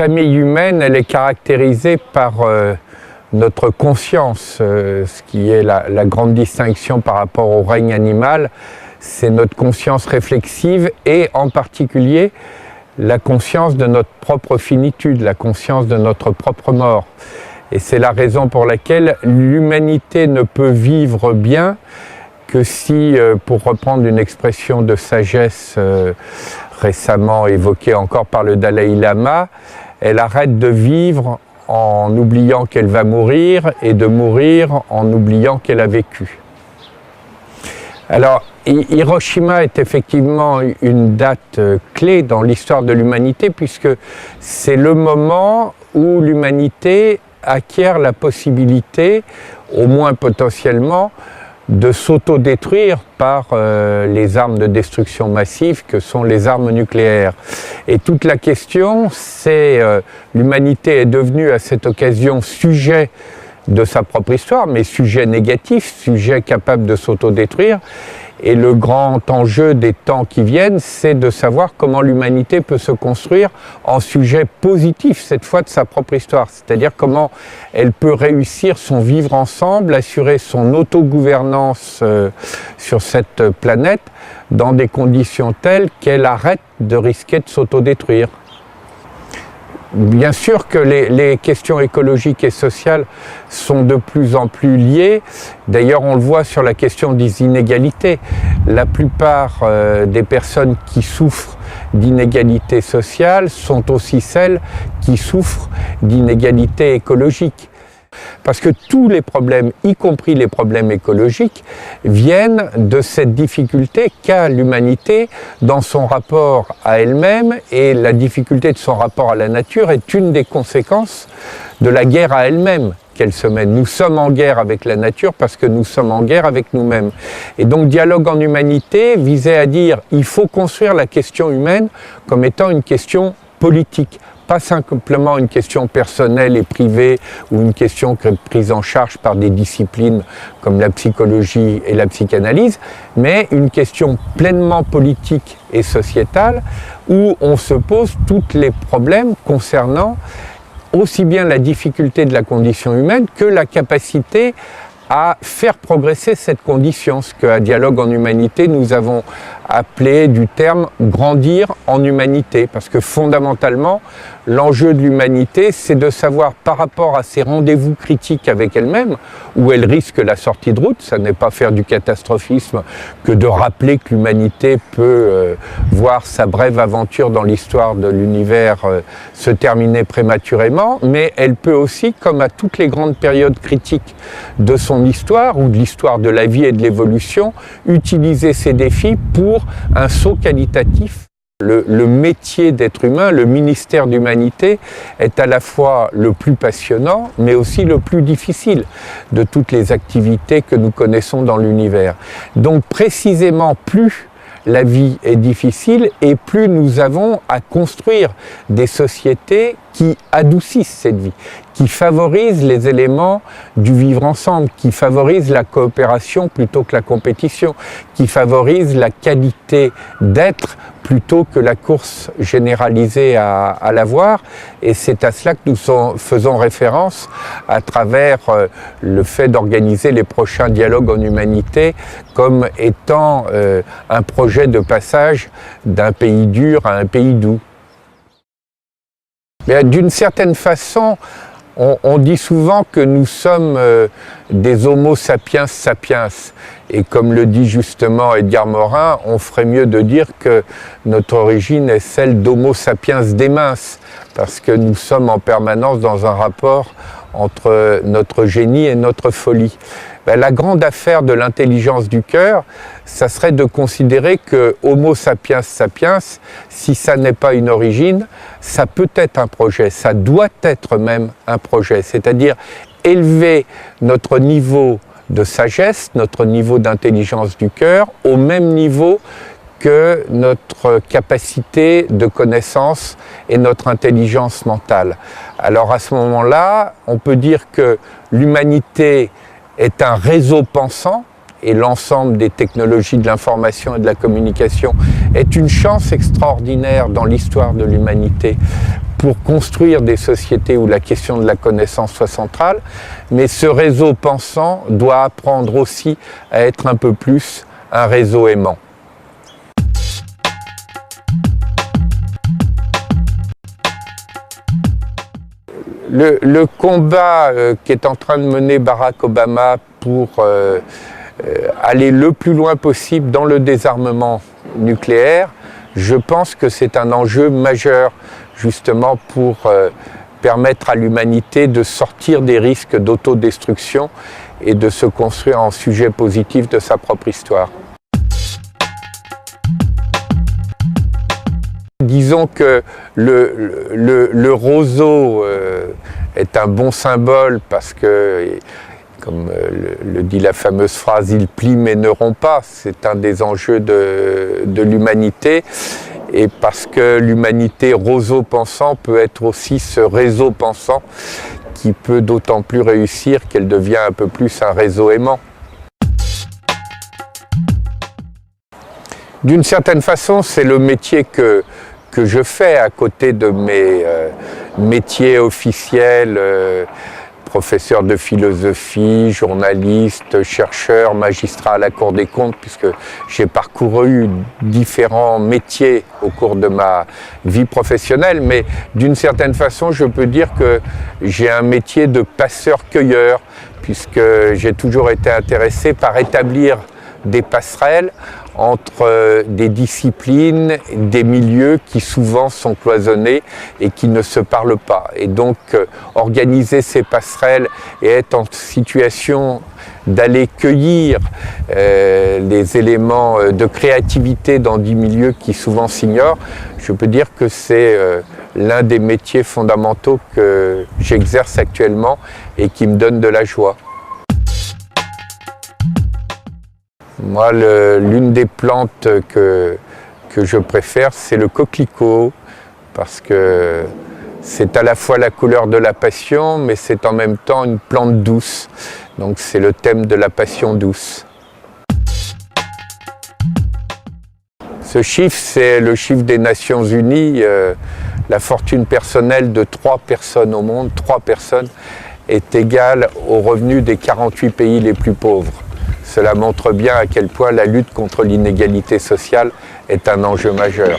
famille humaine, elle est caractérisée par notre conscience, ce qui est la grande distinction par rapport au règne animal, c'est notre conscience réflexive et en particulier la conscience de notre propre finitude, la conscience de notre propre mort. Et c'est la raison pour laquelle l'humanité ne peut vivre bien que si, pour reprendre une expression de sagesse récemment évoquée encore par le Dalai Lama, elle arrête de vivre en oubliant qu'elle va mourir et de mourir en oubliant qu'elle a vécu. Alors, Hiroshima est effectivement une date clé dans l'histoire de l'humanité puisque c'est le moment où l'humanité acquiert la possibilité, au moins potentiellement, de s'autodétruire par les armes de destruction massive que sont les armes nucléaires. Et toute la question, c'est l'humanité est devenue à cette occasion sujet de sa propre histoire, mais sujet négatif, sujet capable de s'autodétruire. Et le grand enjeu des temps qui viennent, c'est de savoir comment l'humanité peut se construire en sujet positif, cette fois de sa propre histoire. C'est-à-dire comment elle peut réussir son vivre ensemble, assurer son autogouvernance sur cette planète dans des conditions telles qu'elle arrête de risquer de s'autodétruire. Bien sûr que les questions écologiques et sociales sont de plus en plus liées. D'ailleurs, on le voit sur la question des inégalités. La plupart des personnes qui souffrent d'inégalités sociales sont aussi celles qui souffrent d'inégalités écologiques. Parce que tous les problèmes, y compris les problèmes écologiques, viennent de cette difficulté qu'a l'humanité dans son rapport à elle-même, et la difficulté de son rapport à la nature est une des conséquences de la guerre à elle-même qu'elle se mène. Nous sommes en guerre avec la nature parce que nous sommes en guerre avec nous-mêmes. Et donc Dialogue en humanité visait à dire il faut construire la question humaine comme étant une question politique. Pas simplement une question personnelle et privée ou une question prise en charge par des disciplines comme la psychologie et la psychanalyse, mais une question pleinement politique et sociétale où on se pose tous les problèmes concernant aussi bien la difficulté de la condition humaine que la capacité à faire progresser cette condition, ce qu'à Dialogue en humanité nous avons appelé du terme « grandir en humanité », parce que fondamentalement, l'enjeu de l'humanité, c'est de savoir par rapport à ses rendez-vous critiques avec elle-même, où elle risque la sortie de route, ça n'est pas faire du catastrophisme que de rappeler que l'humanité peut voir sa brève aventure dans l'histoire de l'univers se terminer prématurément, mais elle peut aussi, comme à toutes les grandes périodes critiques de son histoire, ou de l'histoire de la vie et de l'évolution, utiliser ces défis pour un saut qualitatif. Le métier d'être humain, le ministère d'humanité, est à la fois le plus passionnant, mais aussi le plus difficile de toutes les activités que nous connaissons dans l'univers. Donc précisément, plus la vie est difficile et plus nous avons à construire des sociétés qui adoucissent cette vie, qui favorisent les éléments du vivre ensemble, qui favorisent la coopération plutôt que la compétition, qui favorisent la qualité d'être plutôt que la course généralisée à l'avoir. Et c'est à cela que nous faisons référence à travers le fait d'organiser les prochains dialogues en humanité comme étant un projet de passage d'un pays dur à un pays doux. D'une certaine façon, on dit souvent que nous sommes des Homo sapiens sapiens. Et comme le dit justement Edgar Morin, on ferait mieux de dire que notre origine est celle d'Homo sapiens démens, parce que nous sommes en permanence dans un rapport entre notre génie et notre folie. La grande affaire de l'intelligence du cœur, ça serait de considérer que Homo sapiens sapiens, si ça n'est pas une origine, ça peut être un projet, ça doit être même un projet, c'est-à-dire élever notre niveau de sagesse, notre niveau d'intelligence du cœur au même niveau que notre capacité de connaissance et notre intelligence mentale. Alors à ce moment-là, on peut dire que l'humanité est un réseau pensant et l'ensemble des technologies de l'information et de la communication est une chance extraordinaire dans l'histoire de l'humanité pour construire des sociétés où la question de la connaissance soit centrale, mais ce réseau pensant doit apprendre aussi à être un peu plus un réseau aimant. Le combat qu'est en train de mener Barack Obama pour aller le plus loin possible dans le désarmement nucléaire, je pense que c'est un enjeu majeur justement pour permettre à l'humanité de sortir des risques d'autodestruction et de se construire en sujet positif de sa propre histoire. Disons que le roseau est un bon symbole parce que, comme le dit la fameuse phrase « il plie mais ne rompt pas », c'est un des enjeux de l'humanité. Et parce que l'humanité roseau pensant peut être aussi ce réseau pensant qui peut d'autant plus réussir qu'elle devient un peu plus un réseau aimant. D'une certaine façon, c'est le métier que je fais à côté de mes métiers officiels, professeur de philosophie, journaliste, chercheur, magistrat à la Cour des comptes, puisque j'ai parcouru différents métiers au cours de ma vie professionnelle, mais d'une certaine façon, je peux dire que j'ai un métier de passeur-cueilleur, puisque j'ai toujours été intéressé par établir des passerelles entre des disciplines, des milieux qui souvent sont cloisonnés et qui ne se parlent pas. Et donc organiser ces passerelles et être en situation d'aller cueillir les éléments de créativité dans des milieux qui souvent s'ignorent, je peux dire que c'est l'un des métiers fondamentaux que j'exerce actuellement et qui me donne de la joie. Moi, l'une des plantes que je préfère, c'est le coquelicot, parce que c'est à la fois la couleur de la passion, mais c'est en même temps une plante douce. Donc c'est le thème de la passion douce. Ce chiffre, c'est le chiffre des Nations Unies. La fortune personnelle de 3 personnes au monde, 3 personnes, est égale au revenu des 48 pays les plus pauvres. Cela montre bien à quel point la lutte contre l'inégalité sociale est un enjeu majeur.